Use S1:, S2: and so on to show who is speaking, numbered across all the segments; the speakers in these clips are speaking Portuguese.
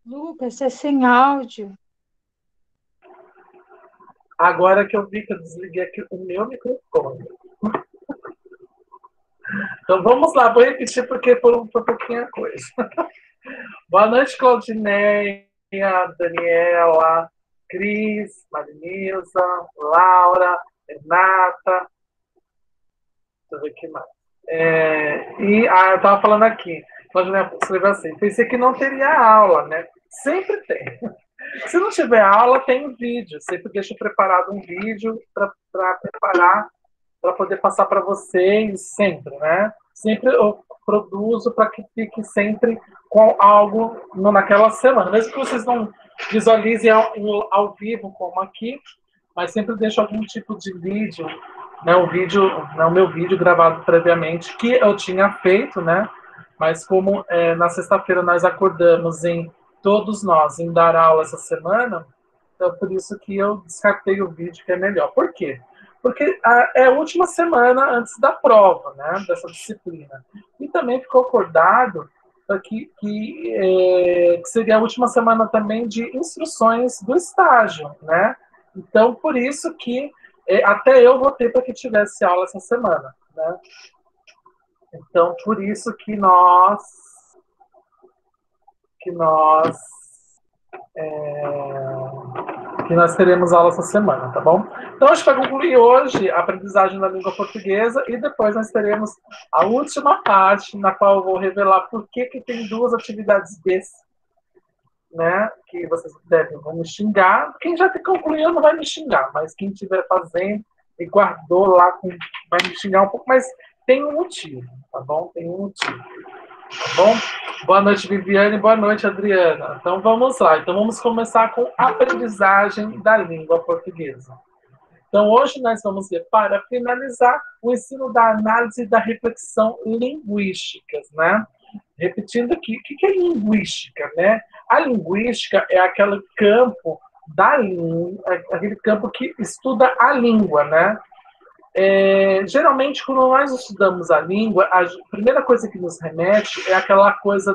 S1: Lucas, você é sem áudio.
S2: Agora que eu vi que eu desliguei aqui o meu microfone. Então vamos lá, vou repetir porque foi pouquinha coisa. Boa noite, Claudineia, Daniela, Cris, Marinilza, Laura, Renata, deixa eu ver aqui mais. Eu estava falando aqui, Claudineia escreveu assim, pensei que não teria aula, né? Sempre tem. Se não tiver aula, tem um vídeo. Sempre deixo preparado um vídeo para preparar para poder passar para vocês sempre, né? Sempre eu produzo para que fique sempre com algo naquela semana. Mesmo que vocês não visualizem ao vivo, como aqui, mas sempre deixo algum tipo de vídeo, né? O vídeo, né, o meu vídeo gravado previamente, que eu tinha feito, né? Mas como na sexta-feira nós acordamos em todos nós em dar aula essa semana, então por isso que eu descartei o vídeo que é melhor. Por quê? Porque é a última semana antes da prova, né, dessa disciplina. E também ficou acordado que seria a última semana também de instruções do estágio, né? Então, por isso que até eu votei para que tivesse aula essa semana, né? Então, por isso que nós que nós teremos aula essa semana, tá bom? Então, a gente vai concluir hoje a aprendizagem da língua portuguesa e depois nós teremos a última parte, na qual eu vou revelar por que tem duas atividades B, né? Que vocês vão me xingar. Quem já concluiu não vai me xingar, mas quem estiver fazendo e guardou lá, vai me xingar um pouco, mas tem um motivo, tá bom? Tem um motivo. Tá bom? Boa noite, Viviane. Boa noite, Adriana. Então vamos lá. Então vamos começar com a aprendizagem da língua portuguesa. Então hoje nós vamos ver, para finalizar, o ensino da análise e da reflexão linguísticas, né? Repetindo aqui, o que é linguística, né? A linguística é aquele campo da língua, aquele campo que estuda a língua, né? Geralmente, quando nós estudamos a língua, a primeira coisa que nos remete é aquela coisa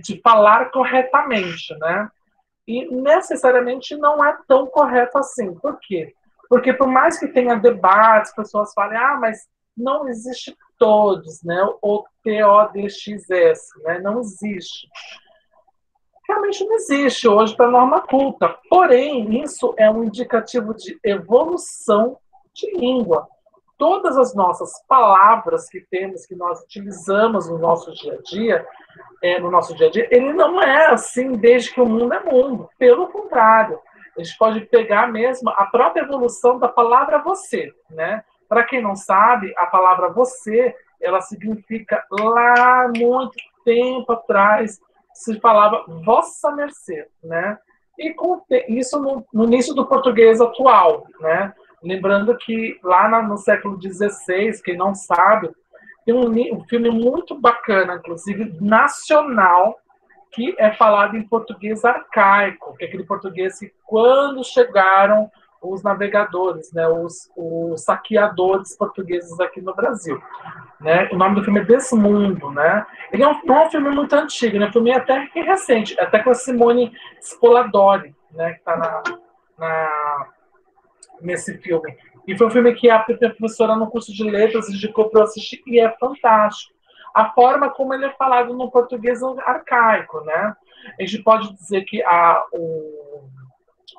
S2: de falar corretamente, né? E necessariamente não é tão correto assim. Por quê? Porque por mais que tenha debates, pessoas falem, mas não existe todos, né? O TODXS, né? Não existe. Realmente não existe hoje para a norma culta. Porém, isso é um indicativo de evolução de língua. Todas as nossas palavras que temos, que nós utilizamos no nosso dia a dia, ele não é assim desde que o mundo é mundo. Pelo contrário, a gente pode pegar mesmo a própria evolução da palavra você, né? Para quem não sabe, a palavra você, ela significa lá muito tempo atrás se falava vossa mercê, né? E com isso no início do português atual, né? Lembrando que lá no século XVI, quem não sabe, tem um filme muito bacana, inclusive nacional, que é falado em português arcaico, que é aquele português que quando chegaram os navegadores, né, os saqueadores portugueses aqui no Brasil. Né? O nome do filme é Desmundo. Né? Ele não é um filme muito antigo, né? Um filme até que recente, até com a Simone Spoladori, né, que está nesse filme. E foi um filme que a professora no curso de letras indicou para eu assistir e é fantástico. A forma como ele é falado no português arcaico, né? A gente pode dizer que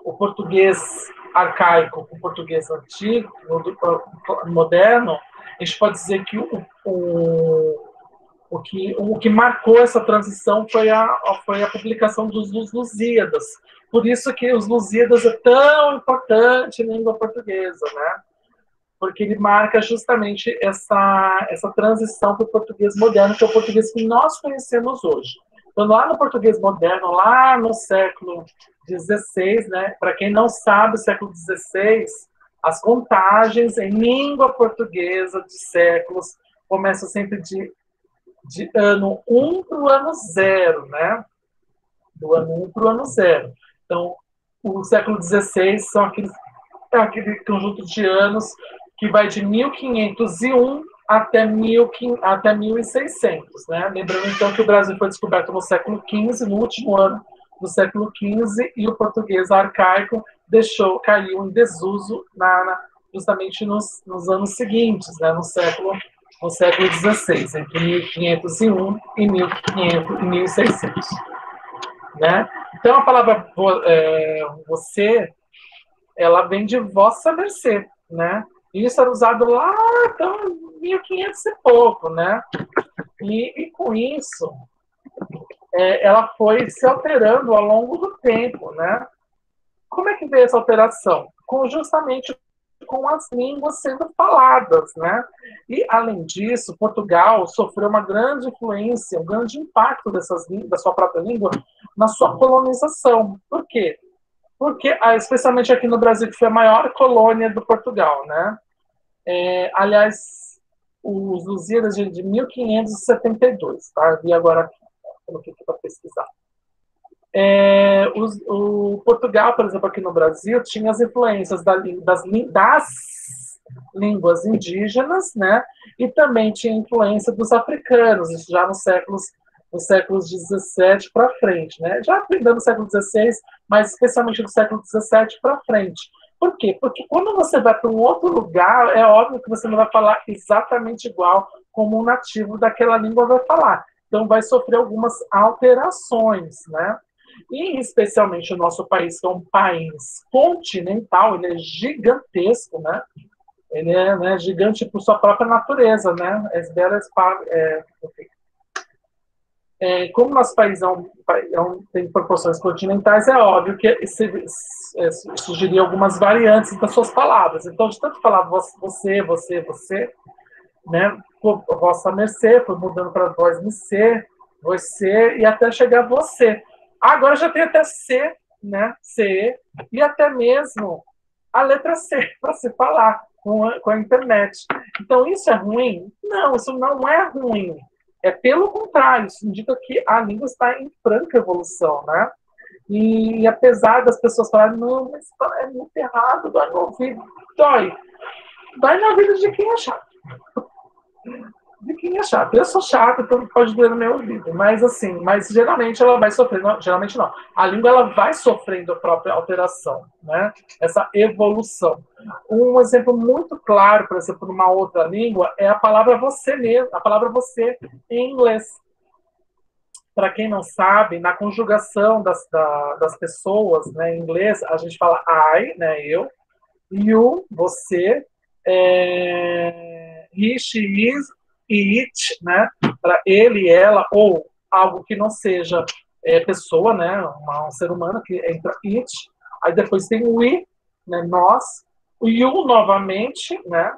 S2: o português arcaico com o português antigo, moderno, a gente pode dizer que o que marcou essa transição foi a publicação dos Lusíadas. Por isso que os Lusíadas é tão importante em língua portuguesa, né? Porque ele marca justamente essa transição para o português moderno, que é o português que nós conhecemos hoje. Então, lá no português moderno, lá no século XVI, né? Para quem não sabe, o século XVI, as contagens em língua portuguesa de séculos começam sempre de ano 1 para o ano 0, né? Do ano 1 para o ano 0. Então, o século XVI é aquele conjunto de anos que vai de 1501 até 1600, né? Lembrando, então, que o Brasil foi descoberto no século XV, no último ano do século XV, e o português arcaico caiu em desuso justamente nos anos seguintes, né? no século XVI, entre 1501 e 1600. Né? Então, a palavra você, ela vem de vossa mercê, né? E isso era usado lá, então, 1500 e pouco, né? E com isso, ela foi se alterando ao longo do tempo, né? Como é que veio essa alteração? Justamente com as línguas sendo faladas, né? E, além disso, Portugal sofreu uma grande influência, um grande impacto da sua própria língua na sua colonização. Por quê? Porque, especialmente aqui no Brasil, que foi a maior colônia do Portugal, né? Aliás, os Lusíadas de 1572, tá? Eu vi agora aqui, coloquei aqui para pesquisar. O Portugal, por exemplo, aqui no Brasil, tinha as influências das línguas indígenas, né? E também tinha influência dos africanos, isso já nos séculos 17 para frente, né? Já ainda no século XVI, mas especialmente do século 17 para frente. Por quê? Porque quando você vai para um outro lugar, é óbvio que você não vai falar exatamente igual como um nativo daquela língua vai falar. Então, vai sofrer algumas alterações, né? E especialmente o nosso país, que é um país continental, ele é gigantesco, né? Ele é, né, gigante por sua própria natureza, né? Como nosso país tem proporções continentais, é óbvio que surgiria algumas variantes das suas palavras. Então, de tanto falar você, né? Vossa mercê, foi mudando para vós mercê, você, e até chegar você. Agora já tem até C, né? C, e até mesmo a letra C para se falar com a internet. Então, isso é ruim? Não, isso não é ruim. É pelo contrário, isso indica que a língua está em franca evolução, né? E apesar das pessoas falarem, não, mas é muito errado, dói no ouvido. Dói na vida de quem é chato. De quem é chato. Eu sou chato, então pode doer no meu ouvido. Mas assim, geralmente ela vai sofrendo, geralmente não. A língua ela vai sofrendo a própria alteração, né? Essa evolução. Um exemplo muito claro, por exemplo, numa outra língua, é a palavra você mesmo, a palavra você em inglês. Para quem não sabe, na conjugação das pessoas, né, em inglês, a gente fala I, né, eu, you, você, he, she, is, e it, né, para ele, ela, ou algo que não seja pessoa, né, um ser humano, que entra it, aí depois tem o we, né, nós, o you novamente, né,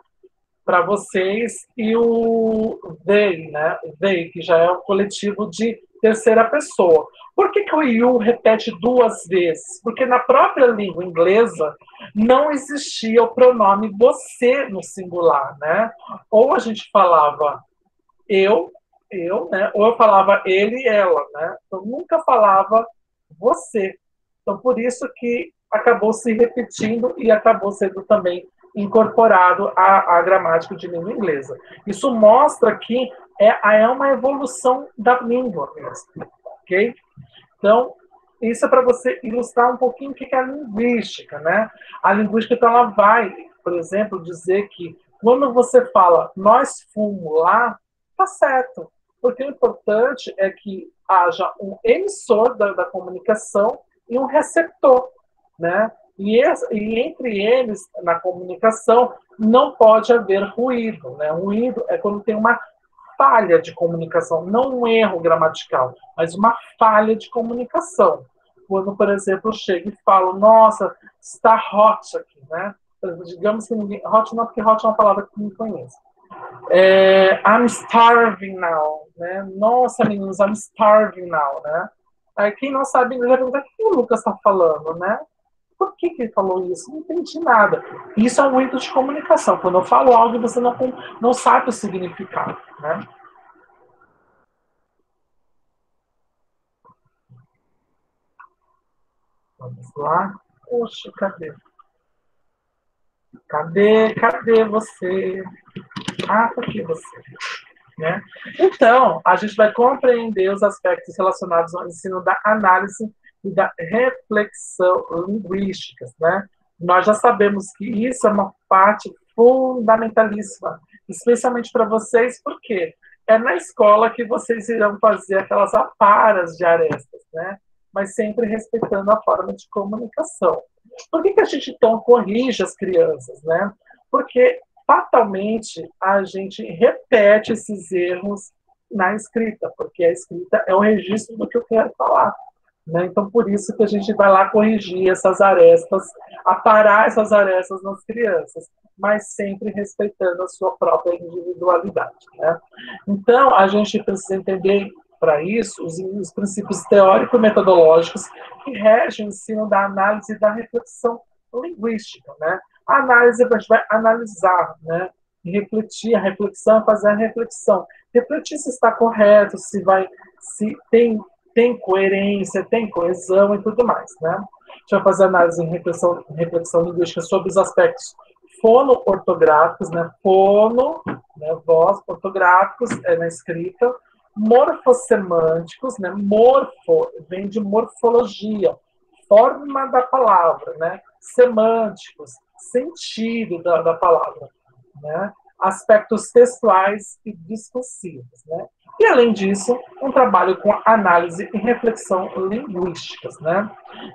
S2: para vocês, e o they, né, they, que já é o coletivo de terceira pessoa. Por que o you repete duas vezes? Porque na própria língua inglesa não existia o pronome você no singular, né? Ou a gente falava eu, né? Ou eu falava ele, ela, né? Então nunca falava você. Então por isso que acabou se repetindo e acabou sendo também incorporado à gramática de língua inglesa. Isso mostra que é uma evolução da língua mesmo, ok? Então, isso é para você ilustrar um pouquinho o que é a linguística, né? A linguística, então, ela vai, por exemplo, dizer que quando você fala nós fomos lá, tá certo. Porque o importante é que haja um emissor da comunicação e um receptor, né? E entre eles, na comunicação, não pode haver ruído, né? Ruído é quando tem uma falha de comunicação, não um erro gramatical, mas uma falha de comunicação. Quando, por exemplo, eu chego e falo, nossa, está hot aqui, né? Digamos que ninguém. Hot não, porque hot é uma palavra que ninguém conhece. I'm starving now, né? Nossa, meninos, I'm starving now, né? Aí quem não sabe inglês vai perguntar o que o Lucas está falando, né? Por que ele falou isso? Não entendi nada. Isso é um ruído de comunicação. Quando eu falo algo e você não sabe o significado, né? Vamos lá. Poxa, cadê? Cadê você? porque você. Né? Então, a gente vai compreender os aspectos relacionados ao ensino da análise e da reflexão linguísticas. Né? Nós já sabemos que isso é uma parte fundamentalíssima, especialmente para vocês, porque é na escola que vocês irão fazer aquelas aparas de arestas, né? Mas sempre respeitando a forma de comunicação. Por que a gente então corrige as crianças? Né? Porque fatalmente a gente repete esses erros na escrita, porque a escrita é o registro do que eu quero falar. Né? Então, por isso que a gente vai lá corrigir essas arestas, aparar essas arestas nas crianças, mas sempre respeitando a sua própria individualidade. Né? Então, a gente precisa entender, para isso, os princípios teórico-metodológicos que regem o ensino da análise e da reflexão linguística. Né? A análise, a gente vai analisar, né? E refletir, a reflexão é fazer a reflexão. Refletir se está correto, se tem coerência, tem coesão e tudo mais, né? A gente vai fazer análise em reflexão linguística sobre os aspectos fono-ortográficos, né? Fono, né? Voz, ortográficos, na escrita, morfossemânticos, né? Morfo, vem de morfologia, forma da palavra, né? Semânticos, sentido da palavra, né? Aspectos textuais e discursivos, né? E, além disso, um trabalho com análise e reflexão linguísticas, né?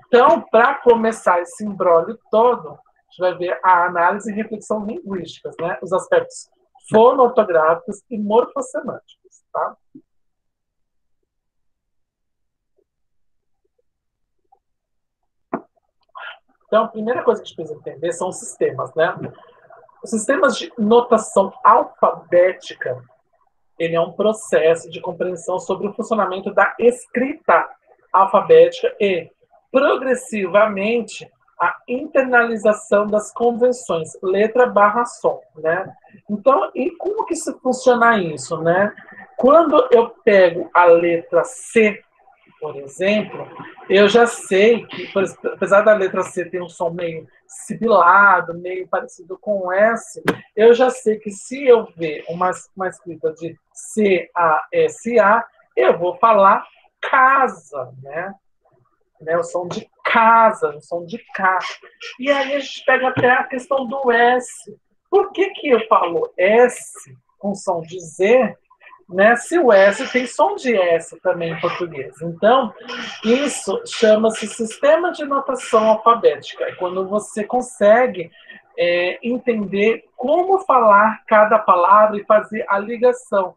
S2: Então, para começar esse imbróglio todo, a gente vai ver a análise e reflexão linguísticas, né? Os aspectos fono-ortográficos e morfossemânticos, tá? Então, a primeira coisa que a gente precisa entender são os sistemas, né? Os sistemas de notação alfabética, ele é um processo de compreensão sobre o funcionamento da escrita alfabética e, progressivamente, a internalização das convenções, letra barra som, né? Então, e como que isso funciona isso, né? Quando eu pego a letra C, por exemplo, eu já sei que, apesar da letra C ter um som meio sibilado, meio parecido com S, eu já sei que se eu ver uma escrita de C-A-S-A, eu vou falar casa, né? O som de casa, o som de K. E aí a gente pega até a questão do S. Por que eu falo S com som de Z, né, se o S tem som de S também em português? Então, isso chama-se sistema de notação alfabética. É quando você consegue entender como falar cada palavra e fazer a ligação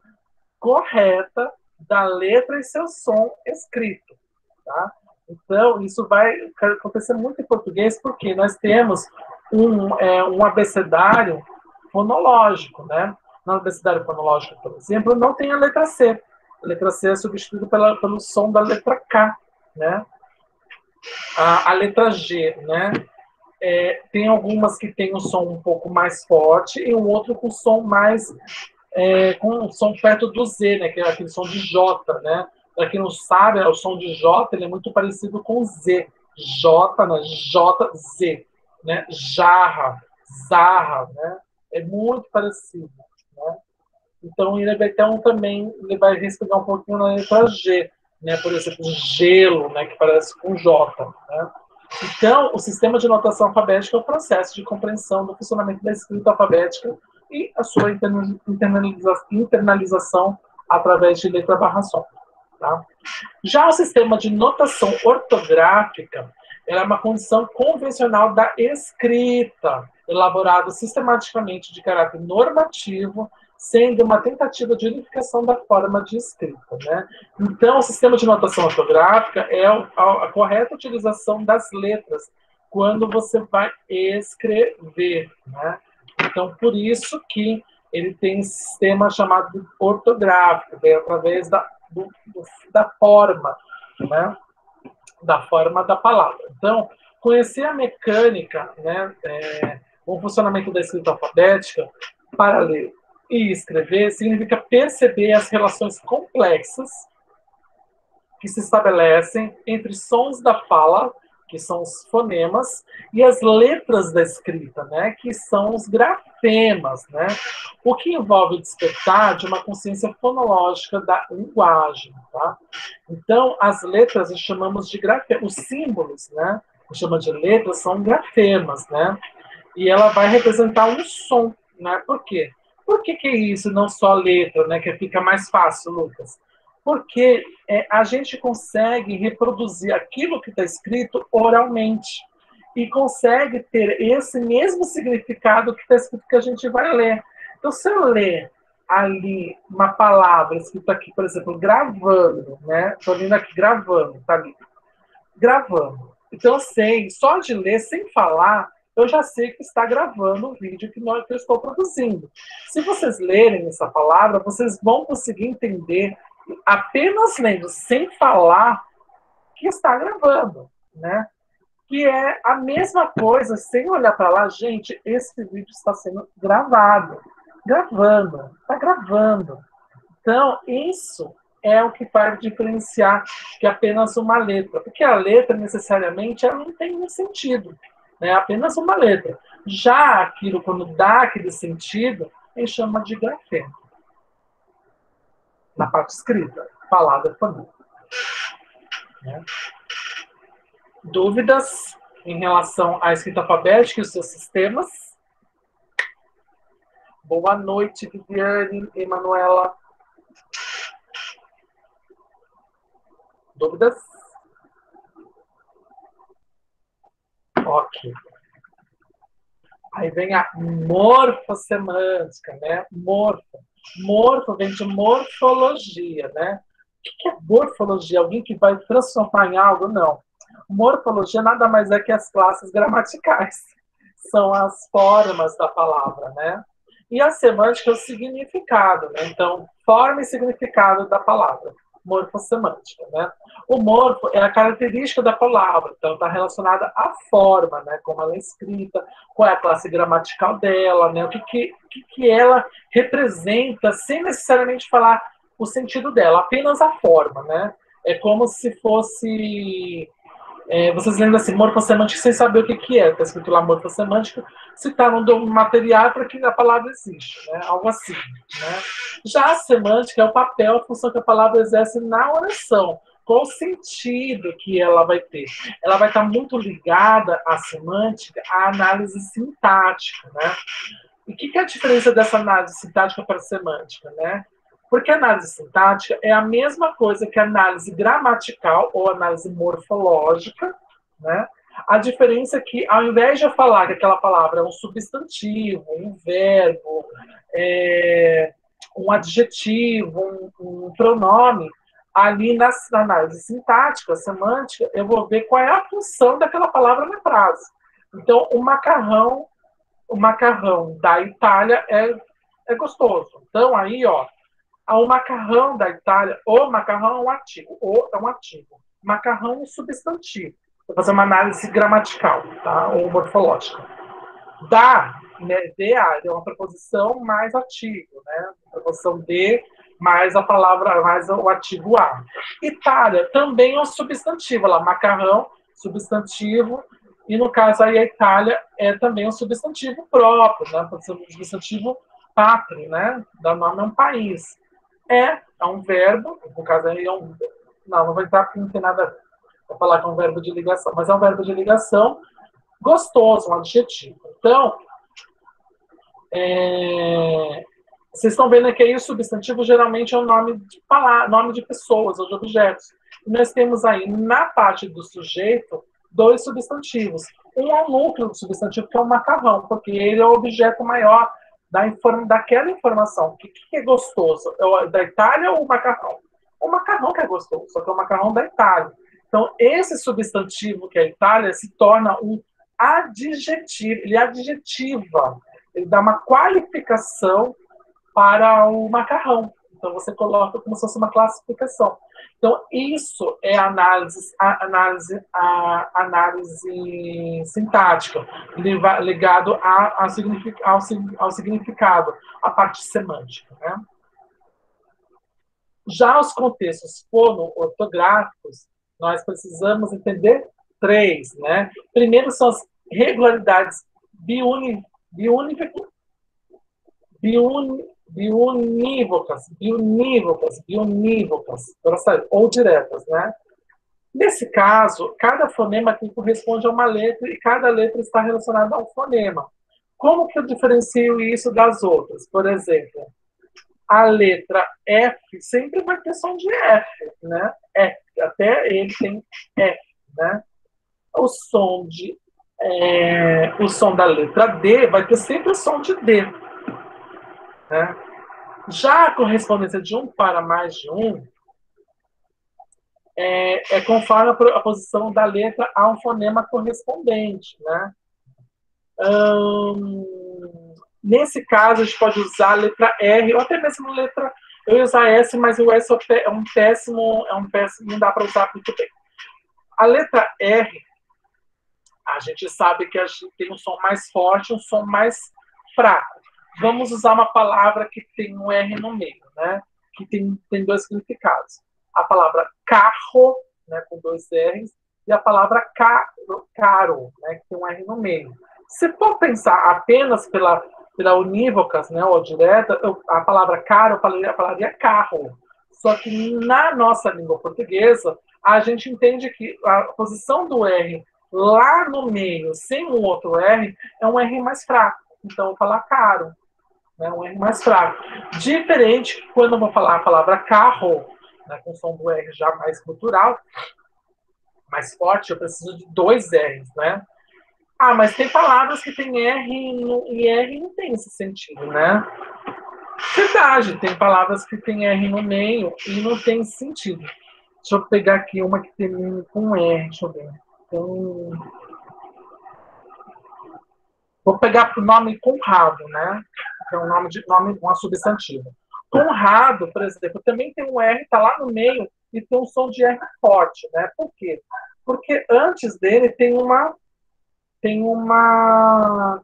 S2: correta da letra e seu som escrito. Tá? Então, isso vai acontecer muito em português, porque nós temos um abecedário fonológico, né? No abecedário fonológico, por exemplo, não tem a letra C. A letra C é substituída pelo som da letra K, né? A letra G, né? Tem algumas que tem um som um pouco mais forte e um outro com som mais com um som perto do Z, né? Que é aquele som de J, né? Para quem não sabe, o som de J ele é muito parecido com Z. J, né? J, Z, né? Jarra, zarra, né? É muito parecido, né? Então ele vai ter também, ele vai respingar um pouquinho na letra G, né? Por exemplo, gelo, né? Que parece com J, né? Então, o sistema de notação alfabética é o processo de compreensão do funcionamento da escrita alfabética e a sua internalização através de letra barra som. Tá? Já o sistema de notação ortográfica é uma condição convencional da escrita, elaborado sistematicamente de caráter normativo, sendo uma tentativa de unificação da forma de escrita. Né? Então, o sistema de notação ortográfica é a correta utilização das letras quando você vai escrever. Né? Então, por isso que ele tem um sistema chamado ortográfico, que é através da forma, né? Da forma da palavra. Então, conhecer a mecânica, né? O funcionamento da escrita alfabética para ler e escrever significa perceber as relações complexas que se estabelecem entre sons da fala que são os fonemas, e as letras da escrita, né, que são os grafemas, né, o que envolve o despertar de uma consciência fonológica da linguagem. Tá? Então, as letras nós chamamos de grafemas, os símbolos, né, que chama de letras, são grafemas, né, e ela vai representar um som. Né, por quê? Por que é isso, não só letra, né, que fica mais fácil, Lucas? Porque a gente consegue reproduzir aquilo que está escrito oralmente e consegue ter esse mesmo significado que está escrito que a gente vai ler. Então, se eu ler ali uma palavra escrita aqui, por exemplo, gravando, né? Estou lendo aqui gravando, tá ali, gravando. Então, eu sei, só de ler, sem falar, eu já sei que está gravando o vídeo que eu estou produzindo. Se vocês lerem essa palavra, vocês vão conseguir entender, apenas lendo, sem falar, que está gravando, né? Que é a mesma coisa, sem olhar para lá, gente, esse vídeo está sendo gravado. Gravando, está gravando. Então, isso é o que vai diferenciar que apenas uma letra. Porque a letra, necessariamente, ela não tem um sentido. É apenas uma letra. Já aquilo, quando dá aquele sentido, a gente chama de grafema. Na parte escrita, palavra fonema. Né? Dúvidas em relação à escrita alfabética e os seus sistemas? Boa noite, Viviane, Emanuela. Dúvidas? Ok. Aí vem a morfossemântica, né? Morfo vem de morfologia, né? O que é morfologia? Alguém que vai transformar em algo? Não. Morfologia nada mais é que as classes gramaticais. São as formas da palavra, né? E a semântica é o significado, né? Então, forma e significado da palavra. Morfossemântica, né? O morfo é a característica da palavra, então está relacionada à forma, né? Como ela é escrita, qual é a classe gramatical dela, né? O que ela representa, sem necessariamente falar o sentido dela, apenas a forma, né? É como se fosse vocês lembram assim, morfossemântica sem saber o que é. Está escrito lá morfossemântica, se está no material para que a palavra existe, né? Algo assim. Né? Já a semântica é o papel, a função que a palavra exerce na oração. Qual o sentido que ela vai ter? Ela vai estar muito ligada à semântica, à análise sintática. Né? E o que é a diferença dessa análise sintática para a semântica? Né? Porque a análise sintática é a mesma coisa que a análise gramatical ou análise morfológica, né? A diferença é que, ao invés de eu falar que aquela palavra é um substantivo, um verbo, um adjetivo, um pronome, ali na análise sintática, semântica, eu vou ver qual é a função daquela palavra na frase. Então, o macarrão da Itália é gostoso. Então, aí, ó, o macarrão da Itália, o macarrão é um artigo, o é um artigo. Macarrão é um substantivo. Vou fazer uma análise gramatical, tá? Ou morfológica. Da, né, de é uma preposição mais artigo, né? Preposição de mais a palavra, mais o artigo a. Itália também é um substantivo, lá, macarrão, substantivo, e no caso aí a Itália é também um substantivo próprio, né? Pode ser um substantivo pátrio, né? Dá nome a um país. É um verbo, no caso aí é um. Não vai entrar porque não tem nada a ver. Vou falar que é um verbo de ligação, mas é um verbo de ligação gostoso, um adjetivo. Então, vocês estão vendo que aí o substantivo geralmente é o nome de palavra, nome de pessoas ou de objetos. E nós temos aí, na parte do sujeito, dois substantivos. Um é o núcleo do substantivo, que é o macarrão, porque ele é o objeto maior daquela informação. O que é gostoso? É da Itália ou o macarrão? O macarrão que é gostoso, só que é o macarrão da Itália. Então, esse substantivo que é a Itália se torna um adjetivo, ele adjetiva, ele dá uma qualificação para o macarrão. Então, você coloca como se fosse uma classificação. Então, isso é a análise sintática, ligado ao significado, à parte semântica. Né? Já os contextos fono-ortográficos, nós precisamos entender três, né? Primeiro são as regularidades biunívocas, ou diretas, né? Nesse caso, cada fonema aqui corresponde a uma letra e cada letra está relacionada a um fonema. Como que eu diferencio isso das outras? Por exemplo, a letra F sempre vai ter som de F, né? F, até ele tem F, né? O som o som da letra D vai ter sempre o som de D, né? Já a correspondência de um para mais de um conforme a posição da letra a um fonema correspondente, né? Nesse caso, a gente pode usar a letra R, ou até mesmo a letra. Eu ia usar S, mas o S é um péssimo, não dá para usar muito bem. A letra R, a gente sabe que a gente tem um som mais forte, um som mais fraco. Vamos usar uma palavra que tem um R no meio, né? Que tem dois significados. A palavra carro, né, com dois R's, e a palavra caro, né, que tem um R no meio. Se for pensar apenas pela unívocas, né, ou direta, a palavra caro, eu falaria carro. Só que na nossa língua portuguesa, a gente entende que a posição do R lá no meio, sem um outro R, é um R mais fraco. Então, eu vou falar caro, né, um R mais fraco. Diferente quando eu vou falar a palavra carro, né, com o som do R já mais cultural, mais forte, eu preciso de dois R's, né? Ah, mas tem palavras que tem R e R não tem esse sentido, né? Verdade, tem palavras que tem R no meio e não tem sentido. Deixa eu pegar aqui uma que termina com R, deixa eu ver. Então, vou pegar para o nome Conrado, né? Que é um uma substantiva. Conrado, por exemplo, também tem um R, está lá no meio e tem um som de R forte, né? Por quê? Porque antes dele tem uma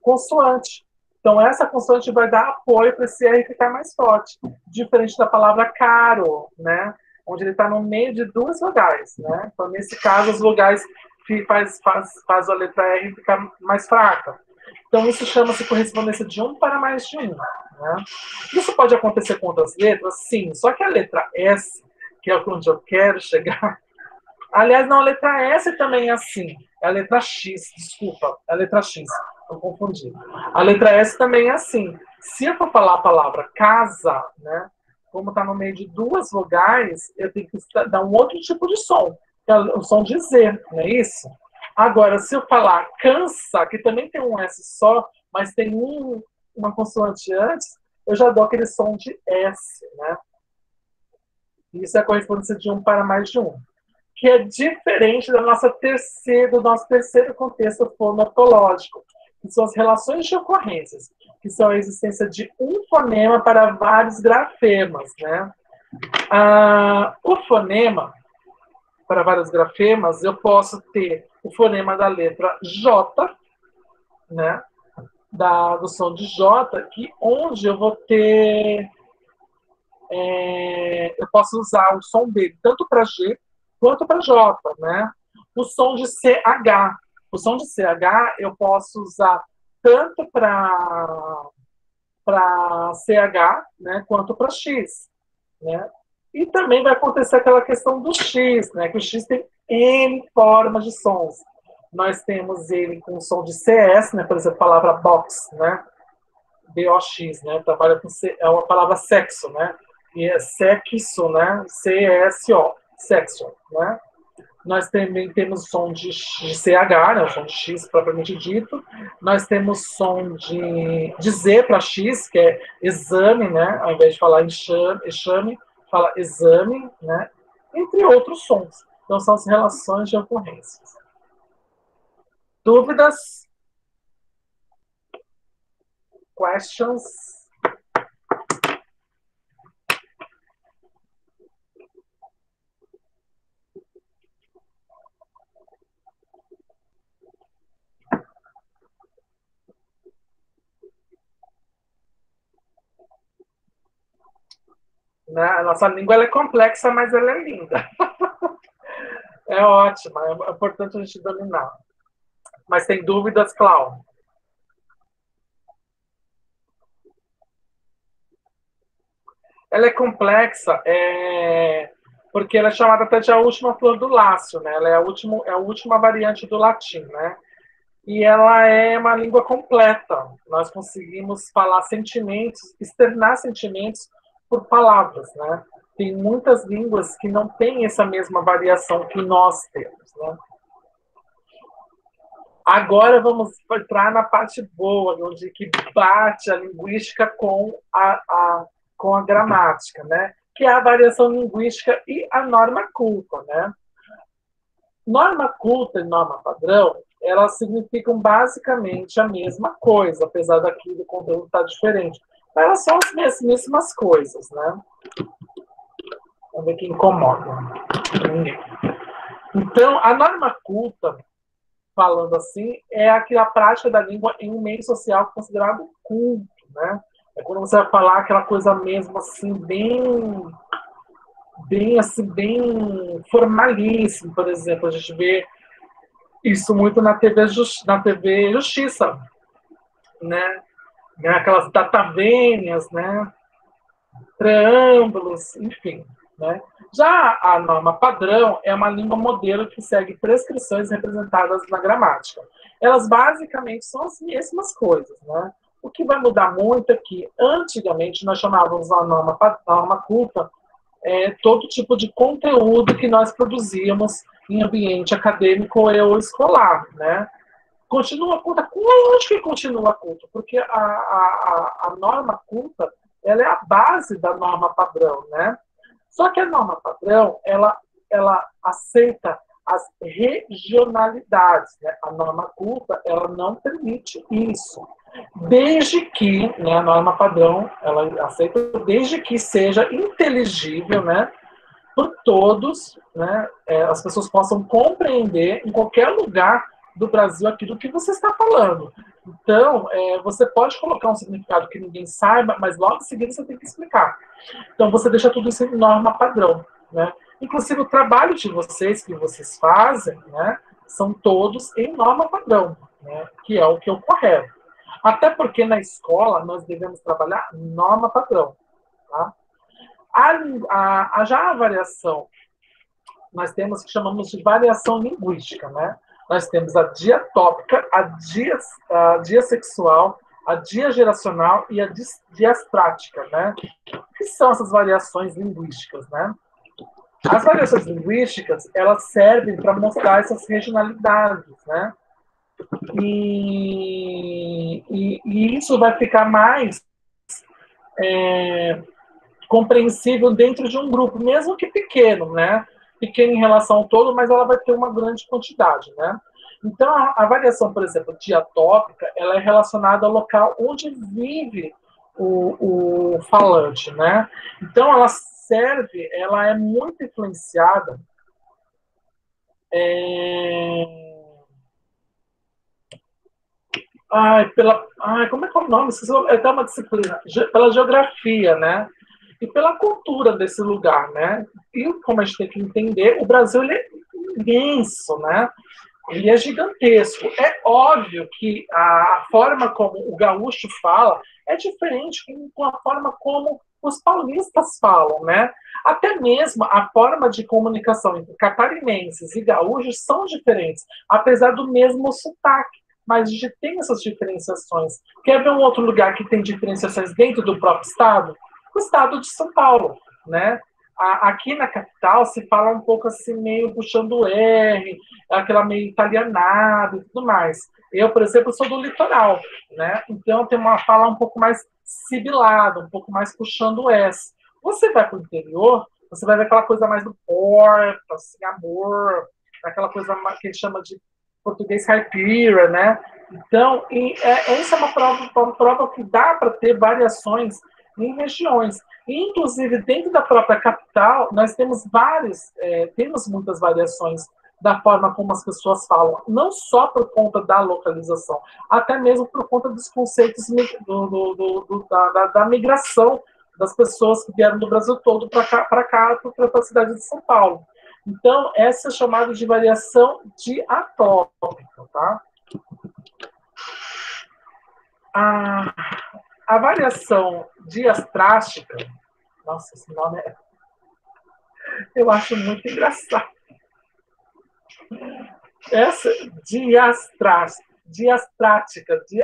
S2: consoante. Então, essa consoante vai dar apoio para esse R ficar mais forte. Diferente da palavra caro, né? Onde ele está no meio de duas vogais, né? Então, nesse caso, as vogais faz a letra R ficar mais fraca. Então, isso chama-se correspondência de um para mais de um. Né? Isso pode acontecer com outras letras? Sim. Só que a letra S, que é onde eu quero chegar, aliás, não, a letra S também é assim. É a letra X, desculpa. É a letra X. Eu confundi. A letra S também é assim. Se eu for falar a palavra casa, né? Como está no meio de duas vogais, eu tenho que dar um outro tipo de som. Que é o som de Z, não é isso? Agora, se eu falar cansa, que também tem um S só, mas tem uma consoante antes, eu já dou aquele som de S, né? Isso é a correspondência de um para mais de um, que é diferente do nosso terceiro contexto fonotológico, que são as relações de ocorrências, que são a existência de um fonema para vários grafemas, né? O fonema para vários grafemas, eu posso ter o fonema da letra J, né? Do som de J, que onde eu vou ter eu posso usar o som dele tanto para G quanto para J, né? O som de CH. O som de CH eu posso usar tanto para CH, né, quanto para X, né? E também vai acontecer aquela questão do X, né? Que o X tem N formas de sons. Nós temos ele com som de CS, né? Por exemplo, a palavra box, né? BOX, né? Trabalha com é uma palavra sexo, né? E é sexo, né? CSO, sexo, né? Nós também temos som de CH, né? O som de X propriamente dito. Nós temos som de Z para X, que é exame, né? Ao invés de falar enxame, fala exame, né? Entre outros sons. Então, são as relações de ocorrências. Dúvidas? Questions? Né? A nossa língua ela é complexa, mas ela é linda. É ótima, é importante a gente dominar. Mas tem dúvidas, Cláudio? Ela é complexa, porque ela é chamada até de a última flor do Lácio, né? Ela é a última variante do latim, né? E ela é uma língua completa. Nós conseguimos falar sentimentos, externar sentimentos por palavras, né? Tem muitas línguas que não têm essa mesma variação que nós temos, né? Agora vamos entrar na parte boa, onde que bate a linguística com a gramática, né? Que é a variação linguística e a norma culta, né? Norma culta e norma padrão, elas significam basicamente a mesma coisa, apesar daqui do conteúdo estar diferente. Mas elas são as mesmas coisas, né? Vamos ver que incomoda. Então, a norma culta, falando assim, é aquela prática da língua em um meio social considerado culto, né? É quando você vai falar aquela coisa mesmo assim, bem formalíssimo. Por exemplo, a gente vê isso muito na TV Justiça, né? Aquelas datavênias, né? Preâmbulos, enfim, né? Já a norma padrão é uma língua modelo que segue prescrições representadas na gramática. Elas basicamente são as mesmas coisas, né? O que vai mudar muito é que, antigamente, nós chamávamos a norma culta todo tipo de conteúdo que nós produzíamos em ambiente acadêmico ou escolar, né? Continua culta? Onde que continua culta? Porque a norma culta ela é a base da norma padrão, né? Só que a norma padrão ela aceita as regionalidades, né? A norma culta ela não permite isso, desde que, né, a norma padrão ela aceita desde que seja inteligível, né? Por todos, né, as pessoas possam compreender em qualquer lugar do Brasil aquilo que você está falando. Então, você pode colocar um significado que ninguém saiba, mas logo em seguida você tem que explicar. Então, você deixa tudo isso em norma padrão, né? Inclusive, o trabalho de vocês, que vocês fazem, né, são todos em norma padrão, né, que é o que é o correto. Até porque na escola nós devemos trabalhar norma padrão, tá? Já a variação, nós temos o que chamamos de variação linguística, né? Nós temos a diatópica, a diassexual, a diageracional e a diastrática, né? O que são essas variações linguísticas, né? As variações linguísticas, elas servem para mostrar essas regionalidades, né? E isso vai ficar mais compreensível dentro de um grupo, mesmo que pequeno, né? Pequeno em relação ao todo, mas ela vai ter uma grande quantidade, né? Então, a variação, por exemplo, diatópica, ela é relacionada ao local onde vive o falante, né? Então, ela é muito influenciada como é que é o nome? É até uma disciplina. Pela geografia, né? E pela cultura desse lugar, né? E como a gente tem que entender, o Brasil ele é imenso, né? Ele é gigantesco. É óbvio que a forma como o gaúcho fala é diferente com a forma como os paulistas falam, né? Até mesmo a forma de comunicação entre catarinenses e gaúchos são diferentes, apesar do mesmo sotaque. Mas a gente tem essas diferenciações. Quer ver um outro lugar que tem diferenciações dentro do próprio estado? O estado de São Paulo, né? Aqui na capital se fala um pouco assim, meio puxando R, aquela meio italianada e tudo mais. Eu, por exemplo, sou do litoral, né? Então tem uma fala um pouco mais sibilada, um pouco mais puxando S. Você vai para o interior, você vai ver aquela coisa mais do porta, assim, amor, aquela coisa que ele chama de português caipira, né? Então, essa é uma prova que dá para ter variações em regiões. Inclusive, dentro da própria capital, nós temos muitas variações da forma como as pessoas falam, não só por conta da localização, até mesmo por conta dos conceitos da migração das pessoas que vieram do Brasil todo para cá, para a cidade de São Paulo. Então, essa é chamada de variação diatópica, tá? A variação diastrástica, nossa, esse nome eu acho muito engraçado. Essa diastrática,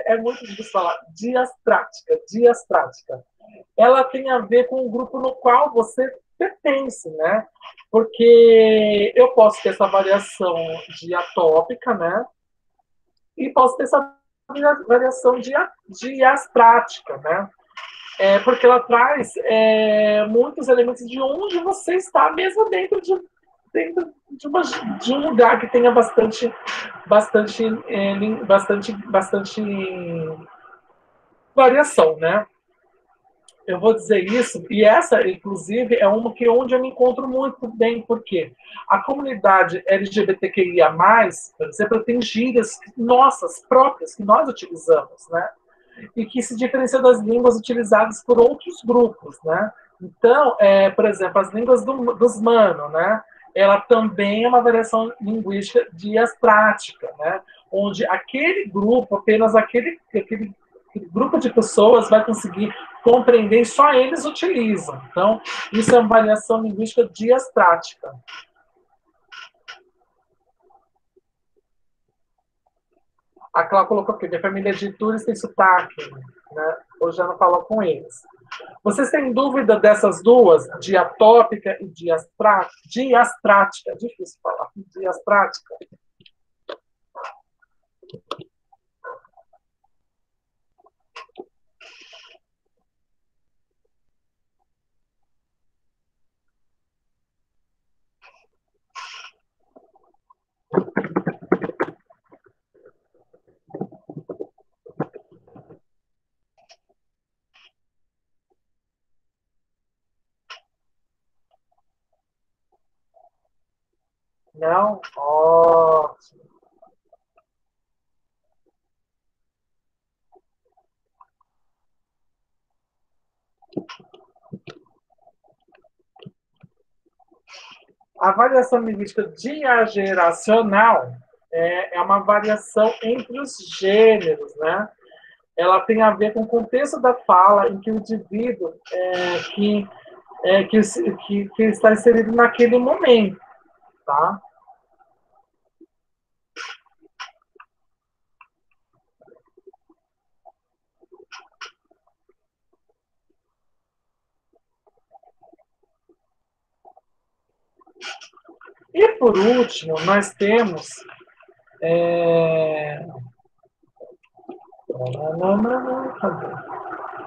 S2: é muito difícil falar, diastrática. Ela tem a ver com o grupo no qual você pertence, né? Porque eu posso ter essa variação diatópica, né? E posso ter essa variação diastrática, né? Porque ela traz muitos elementos de onde você está, mesmo dentro de um lugar que tenha bastante variação, né? Eu vou dizer isso, e essa, inclusive, é uma que onde eu me encontro muito bem, porque a comunidade LGBTQIA+, por exemplo, tem gírias nossas, próprias, que nós utilizamos, né? E que se diferenciam das línguas utilizadas por outros grupos, né? Então, por exemplo, as línguas dos Mano, né? Ela também é uma variação linguística diastrática, né? Onde aquele grupo, apenas aquele grupo de pessoas vai conseguir compreender e só eles utilizam. Então, isso é uma variação linguística diastrática. A Cláudia colocou aqui, minha família de Itures tem sotaque, né? Hoje já não falo com eles. Vocês têm dúvida dessas duas, diatópica e diastrática? Difícil falar. Diastrática. Não? Ótimo. A variação linguística diageracional é uma variação entre os gêneros, né? Ela tem a ver com o contexto da fala em que o indivíduo que está inserido naquele momento, tá? E por último, nós temos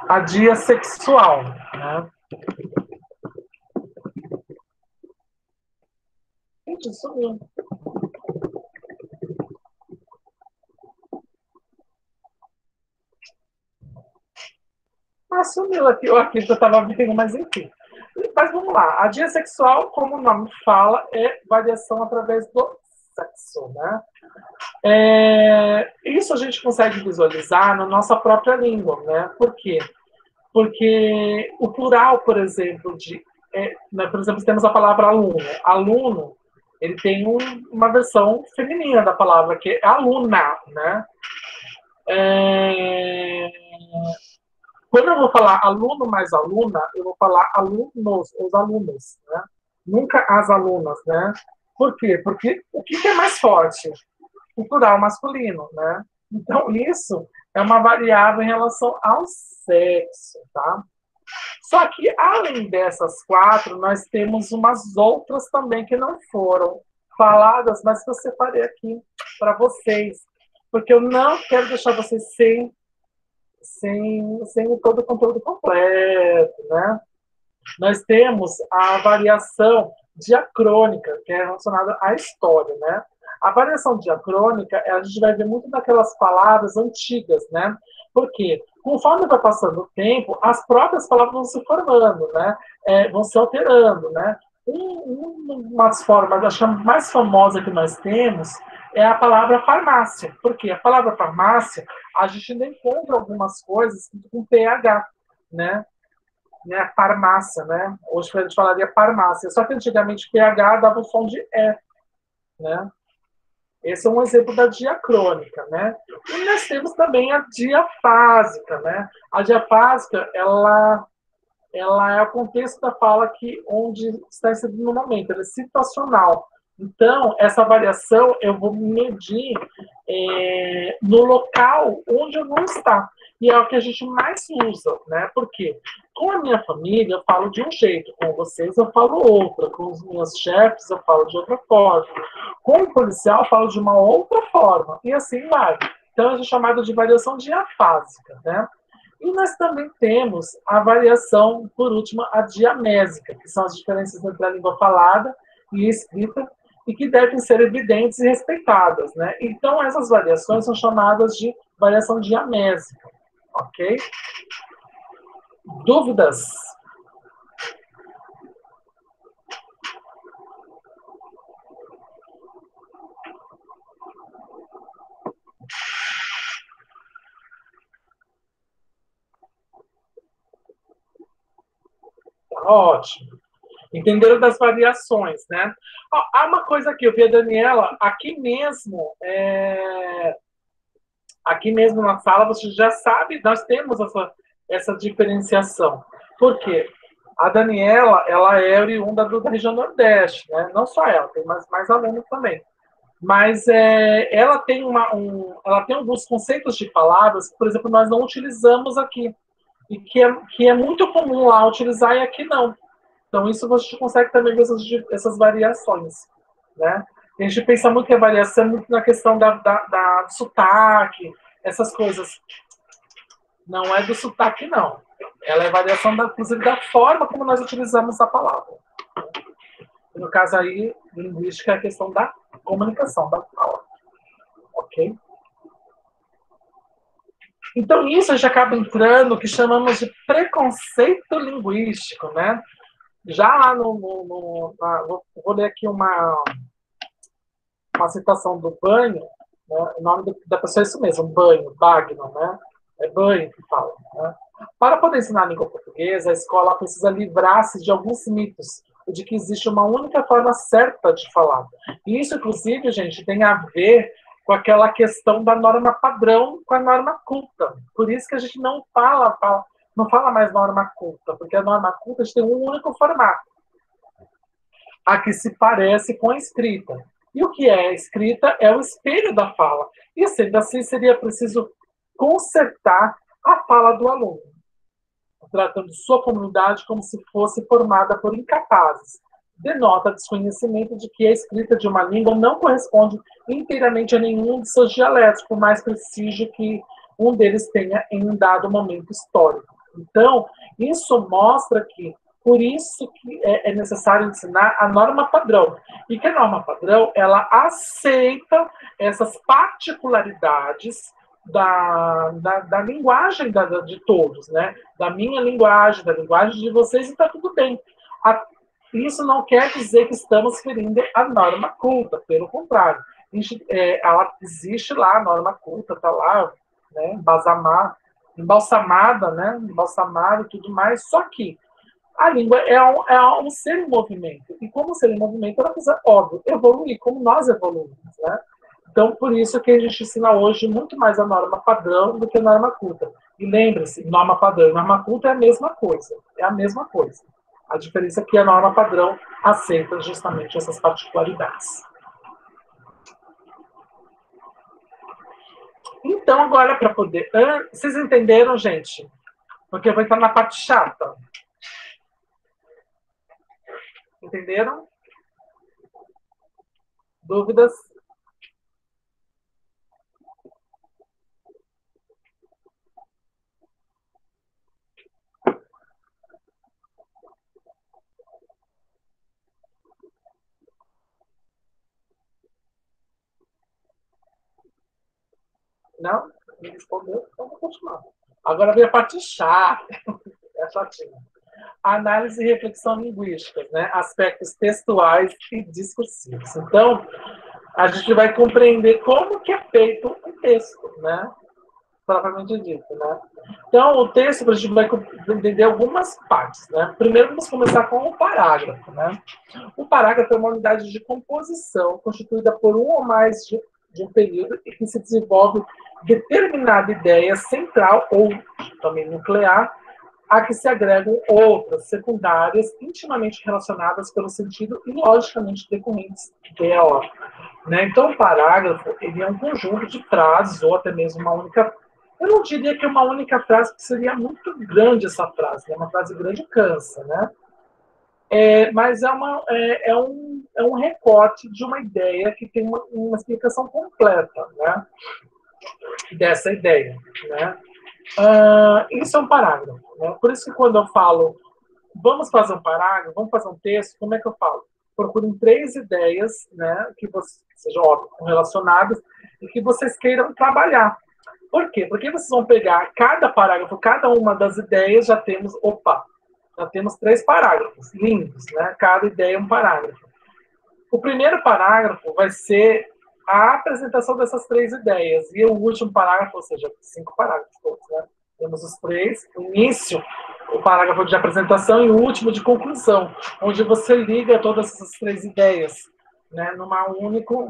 S2: a dia sexual, né? Gente, sumiu. Ah, sumiu aqui. Aqui eu estava vendo, mas enfim. Mas vamos lá. A dia sexual, como o nome fala, é variação através do sexo, né? Isso a gente consegue visualizar na nossa própria língua, né? Por quê? Porque o plural, por exemplo, né, por exemplo, temos a palavra aluno. Aluno, ele tem uma versão feminina da palavra, que é aluna, né? É, Quando eu vou falar aluno mais aluna, eu vou falar alunos, os alunos, né? Nunca as alunas, né? Por quê? Porque o que é mais forte? O plural masculino, né? Então, isso é uma variável em relação ao sexo, tá? Só que, além dessas quatro, nós temos umas outras também que não foram faladas, mas que eu separei aqui para vocês, porque eu não quero deixar vocês sem todo o conteúdo completo, né? Nós temos a variação diacrônica, que é relacionada à história, né? A variação diacrônica, a gente vai ver muito daquelas palavras antigas, né? Porque conforme vai passando o tempo, as próprias palavras vão se formando, né? Vão se alterando, né? Uma forma, acho que a mais famosa que nós temos é a palavra farmácia. Por quê? A palavra farmácia, a gente ainda encontra algumas coisas com PH, né? né, farmácia, né? Hoje a gente falaria farmácia, só que antigamente PH dava o som de E, né? Esse é um exemplo da diacrônica, né? E nós temos também a diafásica, né? A diafásica, ela é o contexto da fala onde está inserido no momento, ela é situacional. Então, essa variação eu vou medir no local onde eu vou estar. E é o que a gente mais usa, né? Porque com a minha família eu falo de um jeito, com vocês eu falo outra, com os meus chefes eu falo de outra forma, com o policial eu falo de uma outra forma, e assim vai. Então, é chamada de variação diafásica, né? E nós também temos a variação, por último, a diamésica, que são as diferenças entre a língua falada e escrita, e que devem ser evidentes e respeitadas, né? Então, essas variações são chamadas de variação diamésica, ok? Dúvidas? Ótimo. Entenderam das variações, né? Ó, há uma coisa aqui, eu vi a Daniela, aqui mesmo na sala, você já sabe, nós temos essa diferenciação. Por quê? A Daniela, ela é oriunda da região Nordeste, né? Não só ela, tem mais alunos também. Mas ela tem alguns conceitos de palavras que, por exemplo, nós não utilizamos aqui. E que é muito comum lá utilizar e aqui não. Então, isso você consegue também ver essas variações. Né? A gente pensa muito que a variação é muito na questão do sotaque, essas coisas. Não é do sotaque, não. Ela é variação, inclusive, da forma como nós utilizamos a palavra. No caso aí, linguística é a questão da comunicação, da fala. Ok? Então, isso a gente acaba entrando no que chamamos de preconceito linguístico, né? Já lá vou ler aqui uma citação do Banho, né? O nome da pessoa é isso mesmo, Banho, Bagno, né? É Banho que fala. Né? Para poder ensinar a língua portuguesa, a escola precisa livrar-se de alguns mitos, de que existe uma única forma certa de falar. E isso, inclusive, gente, tem a ver com aquela questão da norma padrão com a norma culta. Por isso que a gente não fala mais norma culta, porque a norma culta a gente tem um único formato, a que se parece com a escrita. E o que é a escrita é o espelho da fala. E sendo assim, seria preciso consertar a fala do aluno, tratando sua comunidade como se fosse formada por incapazes. Denota desconhecimento de que a escrita de uma língua não corresponde inteiramente a nenhum de seus dialetos, por mais prestígio que um deles tenha em um dado momento histórico. Então, isso mostra que, por isso que é necessário ensinar a norma padrão. E que a norma padrão, ela aceita essas particularidades da linguagem de todos, né? Da minha linguagem, da linguagem de vocês, e está tudo bem. Isso não quer dizer que estamos ferindo a norma culta, pelo contrário. Ela existe lá, a norma culta está lá, né? Embalsamada, né? Embalsamada e tudo mais, só que a língua é um ser em movimento. E como ser em movimento, ela precisa, óbvio, evoluir, como nós evoluímos, né? Então, por isso que a gente ensina hoje muito mais a norma padrão do que a norma culta. E lembre-se, norma padrão e norma culta é a mesma coisa. É a mesma coisa. A diferença é que a norma padrão aceita justamente essas particularidades. Então, agora, para poder... Vocês entenderam, gente? Porque eu vou entrar na parte chata. Entenderam? Dúvidas? Não? Me respondeu? Então vou continuar. Agora vem a parte chata. É chatinha. Análise e reflexão linguística, né? Aspectos textuais e discursivos. Então, a gente vai compreender como que é feito um texto, né? propriamente dito, né? Então, o texto, a gente vai entender algumas partes, né? Primeiro, vamos começar com o parágrafo, né? O parágrafo é uma unidade de composição constituída por um ou mais de um período e que se desenvolve determinada ideia central ou também nuclear a que se agregam outras secundárias intimamente relacionadas pelo sentido e logicamente decorrentes dela, né? Então, o parágrafo ele é um conjunto de frases ou até mesmo uma única. Eu não diria que é uma única frase, porque seria muito grande essa frase, né? Uma frase grande cansa, né? Mas é um recorte de uma ideia que tem uma explicação completa, né? Dessa ideia, né? Isso é um parágrafo, né? Por isso que quando eu falo vamos fazer um parágrafo, vamos fazer um texto, como é que eu falo? Procurem 3 ideias, né, que sejam óbvio, relacionadas e que vocês queiram trabalhar. Por quê? Porque vocês vão pegar cada parágrafo, cada uma das ideias, já temos 3 parágrafos lindos, né? Cada ideia é um parágrafo. O primeiro parágrafo vai ser a apresentação dessas 3 ideias e o último parágrafo, ou seja, 5 parágrafos todos, né? Temos os 3, o início, o parágrafo de apresentação e o último de conclusão, onde você liga todas essas 3 ideias, né, num único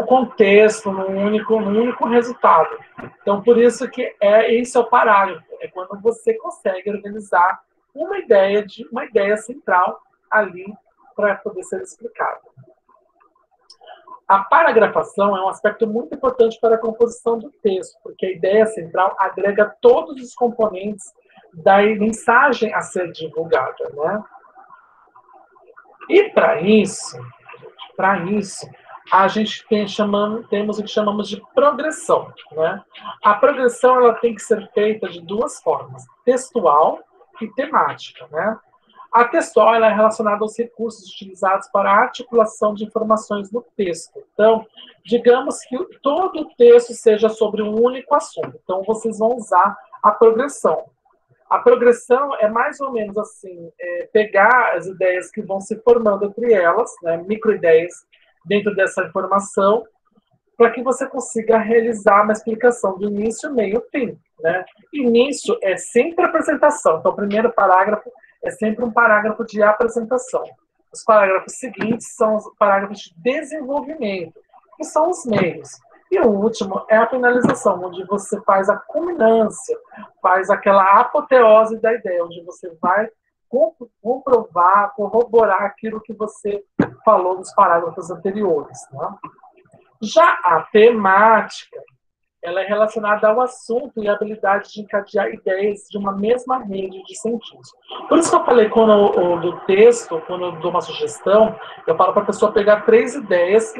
S2: contexto, num único resultado. Então, por isso que esse é o parágrafo, é quando você consegue organizar uma ideia central ali para poder ser explicada. A paragrafação é um aspecto muito importante para a composição do texto, porque a ideia central agrega todos os componentes da mensagem a ser divulgada, né? E para isso, a gente temos o que chamamos de progressão, né? A progressão ela tem que ser feita de 2 formas: textual e temática, né? A textual ela é relacionada aos recursos utilizados para a articulação de informações no texto. Então, digamos que todo o texto seja sobre um único assunto. Então, vocês vão usar a progressão. A progressão é mais ou menos assim, pegar as ideias que vão se formando entre elas, né, microideias dentro dessa informação, para que você consiga realizar uma explicação do início, meio e fim, né? Início é sempre apresentação. Então, o primeiro parágrafo é sempre um parágrafo de apresentação. Os parágrafos seguintes são os parágrafos de desenvolvimento, que são os meios. E o último é a finalização, onde você faz a culminância, faz aquela apoteose da ideia, onde você vai comprovar, corroborar aquilo que você falou nos parágrafos anteriores, né? Já a temática, ela é relacionada ao assunto e à habilidade de encadear ideias de uma mesma rede de sentidos. Por isso que eu falei, do texto, quando eu dou uma sugestão, eu falo para a pessoa pegar 3 ideias,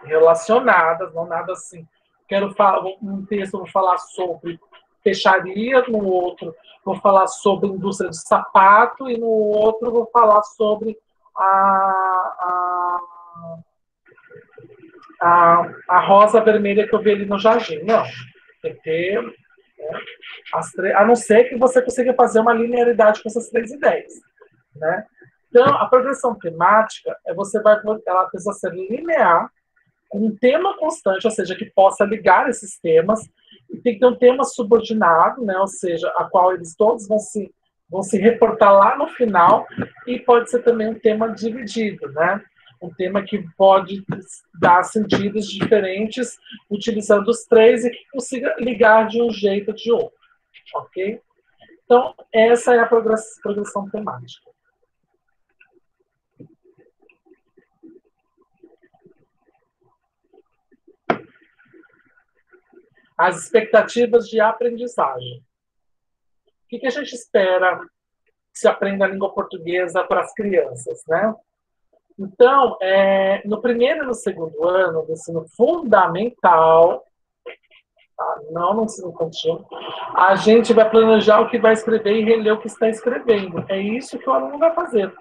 S2: relacionadas, não nada assim. Quero falar um texto, vou falar sobre peixaria, no outro vou falar sobre indústria de sapato e no outro vou falar sobre a rosa vermelha que eu vi ali no jardim. Não, tem que ter, né, a não ser que você consiga fazer uma linearidade com essas 3 ideias, né? Então, a progressão temática ela precisa ser linear, com um tema constante, ou seja, que possa ligar esses temas, e tem que ter um tema subordinado, né? Ou seja, a qual eles todos vão se reportar lá no final, e pode ser também um tema dividido, né? Um tema que pode dar sentidos diferentes, utilizando os 3 e que consiga ligar de um jeito ou de outro, ok? Então, essa é a progressão temática. As expectativas de aprendizagem. O que a gente espera que se aprenda a língua portuguesa para as crianças, né? Então, no primeiro e no segundo ano do ensino fundamental, tá? Não no ensino contínuo, a gente vai planejar o que vai escrever e reler o que está escrevendo. É isso que o aluno vai fazer.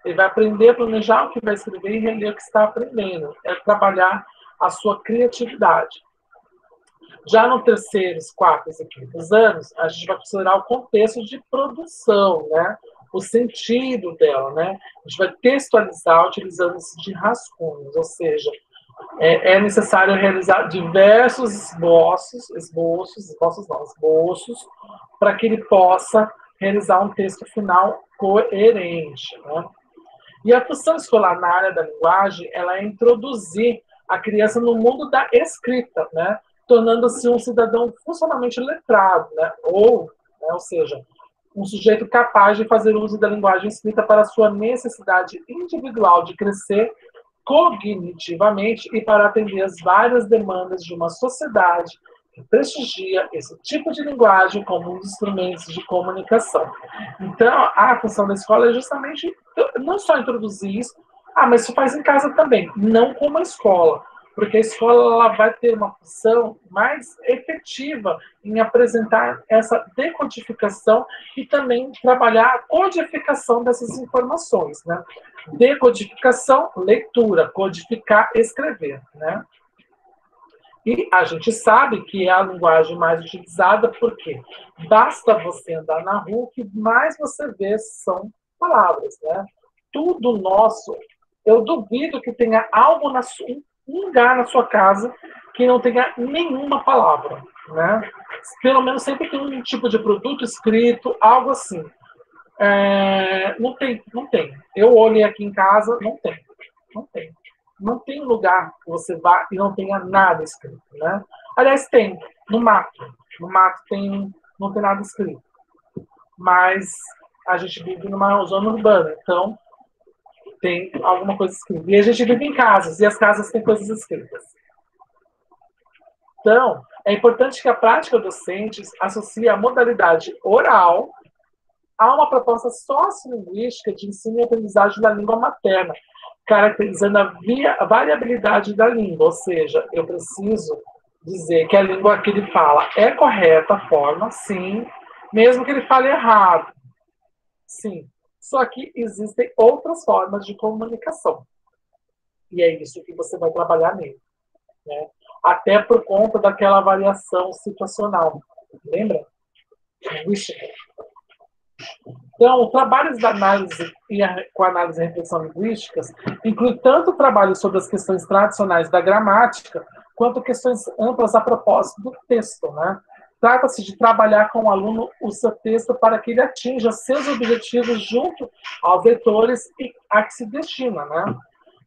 S2: Ele vai aprender a planejar o que vai escrever e reler o que está aprendendo. É trabalhar a sua criatividade. Já no terceiros, quartos e quintos anos, a gente vai considerar o contexto de produção, né? O sentido dela, né? A gente vai textualizar utilizando-se de rascunhos, ou seja, É necessário realizar diversos esboços, para que ele possa realizar um texto final coerente, né? E a função escolar na área da linguagem, ela é introduzir a criança no mundo da escrita, né? Tornando-se um cidadão funcionalmente letrado, ou seja, um sujeito capaz de fazer uso da linguagem escrita para sua necessidade individual de crescer cognitivamente e para atender as várias demandas de uma sociedade que prestigia esse tipo de linguagem como um dos instrumentos de comunicação. Então, a função da escola é justamente não só introduzir isso, mas isso faz em casa também, não como a escola, porque a escola ela vai ter uma função mais efetiva em apresentar essa decodificação e também trabalhar a codificação dessas informações, né? Decodificação, leitura, codificar, escrever, né? E a gente sabe que é a linguagem mais utilizada porque basta você andar na rua que mais você vê são palavras, né? Tudo nosso, eu duvido que tenha algo um lugar na sua casa que não tenha nenhuma palavra, né? Pelo menos sempre tem um tipo de produto escrito, algo assim. Não tem, não tem. Eu olhei aqui em casa, não tem, não tem. Não tem lugar que você vá e não tenha nada escrito, né? Aliás, tem, no mato. No mato não tem nada escrito. Mas a gente vive numa zona urbana, então tem alguma coisa escrita. E a gente vive em casas, e as casas têm coisas escritas. Então, é importante que a prática docente associe a modalidade oral a uma proposta sociolinguística de ensino e aprendizagem da língua materna, caracterizando a variabilidade da língua, ou seja, eu preciso dizer que a língua que ele fala é correta a forma, sim, mesmo que ele fale errado, sim. Só que existem outras formas de comunicação. E é isso que você vai trabalhar nele, né? Até por conta daquela variação situacional. Lembra? Linguística. Então, trabalhos da análise com análise e reflexão linguísticas inclui tanto o trabalho sobre as questões tradicionais da gramática, quanto questões amplas a propósito do texto, né? Trata-se de trabalhar com o aluno o seu texto para que ele atinja seus objetivos junto aos leitores a que se destina, né?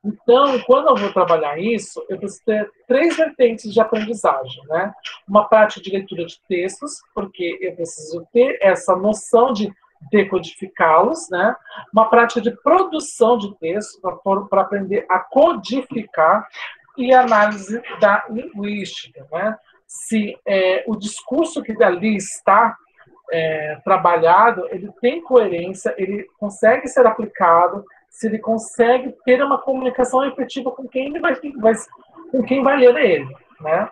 S2: Então, quando eu vou trabalhar isso, eu preciso ter três vertentes de aprendizagem, né? Uma prática de leitura de textos, porque eu preciso ter essa noção de decodificá-los, né? Uma prática de produção de texto para aprender a codificar e análise da linguística, né? Se o discurso que ali está trabalhado, ele tem coerência, ele consegue ser aplicado, se ele consegue ter uma comunicação efetiva com quem com quem vai ler ele, né?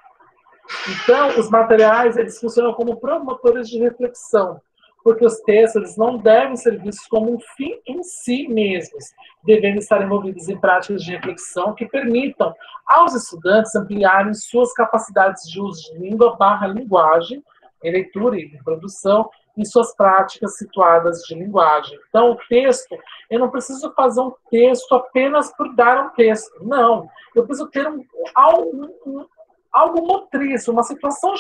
S2: Então, os materiais eles funcionam como promotores de reflexão, porque os textos eles não devem ser vistos como um fim em si mesmos, devendo estar envolvidos em práticas de reflexão que permitam aos estudantes ampliarem suas capacidades de uso de língua barra linguagem, em leitura e em produção, em suas práticas situadas de linguagem. Então, o texto, eu não preciso fazer um texto apenas por dar um texto. Não, eu preciso ter algo motriz, uma situação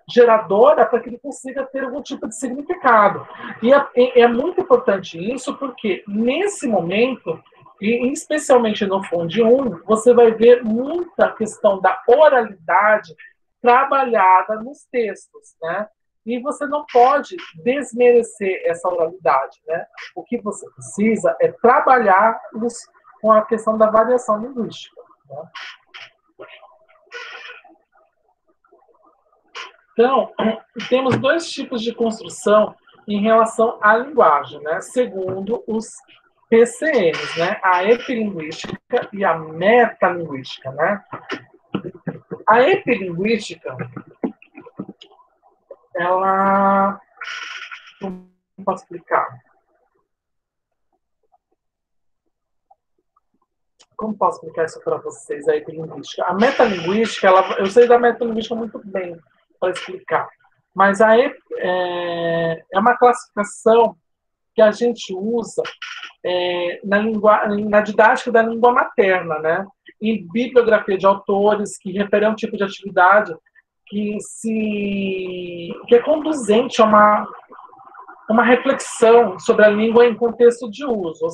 S2: geradora para que ele consiga ter algum tipo de significado. E é muito importante isso porque, nesse momento, e especialmente no Fundo 1, você vai ver muita questão da oralidade trabalhada nos textos, né? E você não pode desmerecer essa oralidade, né? O que você precisa é trabalhar com a questão da variação linguística, né? Então, temos dois tipos de construção em relação à linguagem, né? Segundo os PCNs, né? A epilinguística e a metalinguística, né? A epilinguística, ela... Como posso explicar? Como posso explicar isso para vocês, a epilinguística? A metalinguística, eu sei da metalinguística muito bem para explicar, mas é uma classificação que a gente usa na didática da língua materna, né? em bibliografia de autores que referem a um tipo de atividade que é conduzente a uma reflexão sobre a língua em contexto de uso, ou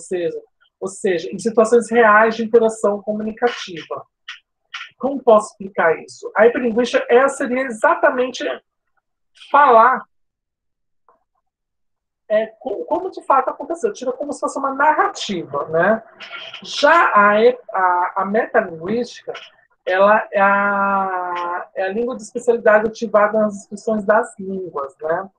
S2: seja, em situações reais de interação comunicativa. Como posso explicar isso? A hiperlinguística seria exatamente falar como de fato aconteceu, tira como se fosse uma narrativa, né? Já a metalinguística, ela é a língua de especialidade ativada nas instituições das línguas, né?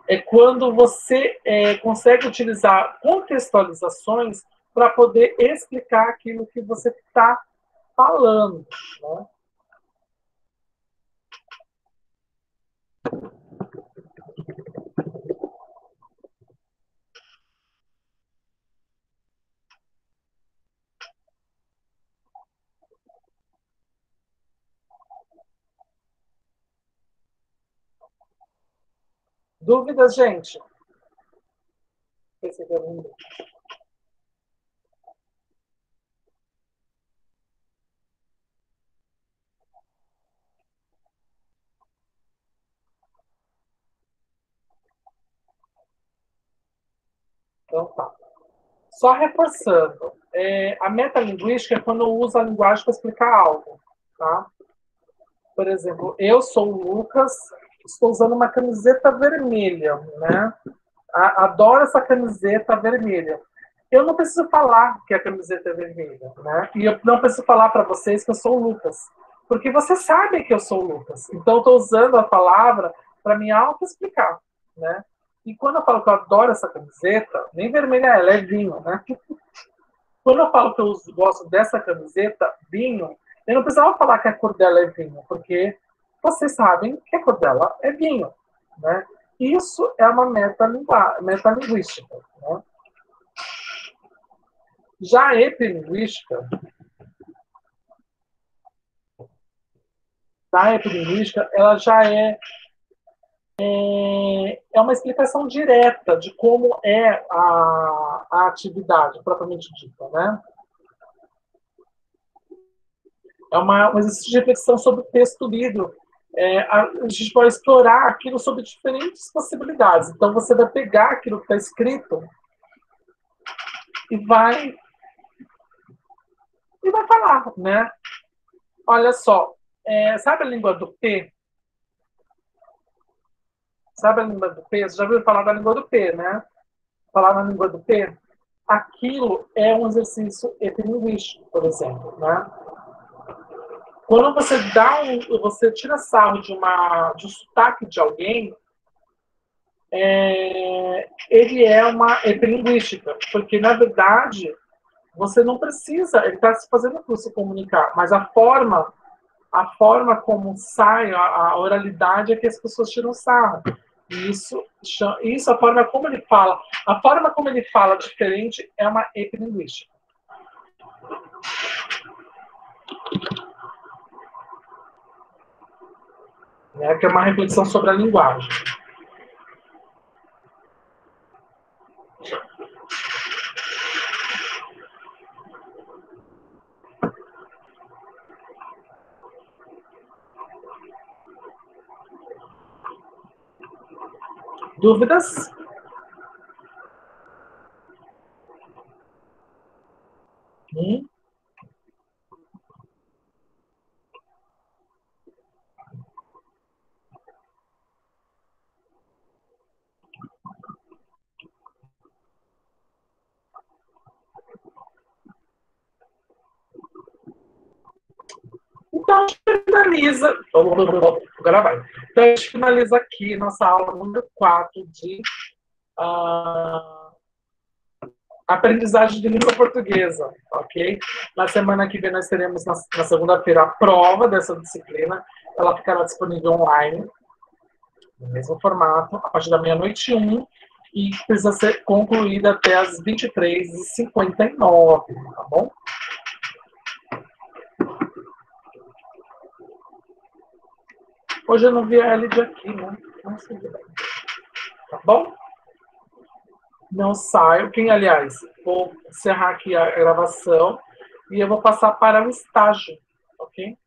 S2: É quando você consegue utilizar contextualizações para poder explicar aquilo que você está falando, né? Dúvidas, gente? Então tá. Só reforçando, a metalinguística é quando eu uso a linguagem para explicar algo, tá? Por exemplo, eu sou o Lucas, estou usando uma camiseta vermelha, né? Adoro essa camiseta vermelha. Eu não preciso falar que a camiseta é vermelha, né? E eu não preciso falar para vocês que eu sou o Lucas, porque vocês sabem que eu sou o Lucas. Então, eu estou usando a palavra para me auto-explicar, né? E quando eu falo que eu adoro essa camiseta, nem vermelha ela é vinho, né? Quando eu falo que eu gosto dessa camiseta, vinho, eu não precisava falar que a cor dela é vinho, porque vocês sabem que a cor dela é vinho, né? Isso é uma metalinguística, né? Já a epilinguística, ela já é uma explicação direta de como é a atividade propriamente dita, né? É um exercício de reflexão sobre o texto lido. A gente pode explorar aquilo sobre diferentes possibilidades. Então, você vai pegar aquilo que está escrito e vai falar, né? Olha só, sabe a língua do P? Sabe a língua do P? Você já ouviu falar da língua do P, né? Falar na língua do P? Aquilo é um exercício epilinguístico, por exemplo, né? Quando você tira sarro de um sotaque de alguém, ele é uma epilinguística, porque na verdade você não precisa, ele está se fazendo para se comunicar, mas a forma como sai a oralidade é que as pessoas tiram sarro. Isso, a forma como ele fala. A forma como ele fala diferente é uma epilinguística. Que é uma reflexão sobre a linguagem. Dúvidas? Então, a gente finaliza. Agora vai. Então, a gente finaliza aqui nossa aula número 4 de aprendizagem de língua portuguesa, ok? Na semana que vem nós teremos, na segunda-feira, a prova dessa disciplina. Ela ficará disponível online, no mesmo formato, a partir da meia-noite 1, e precisa ser concluída até as 23h59, tá bom? Hoje eu não vi a Elid aqui, né? Não sei bem. Tá bom? Não saio. Aliás, vou encerrar aqui a gravação e eu vou passar para o estágio, ok?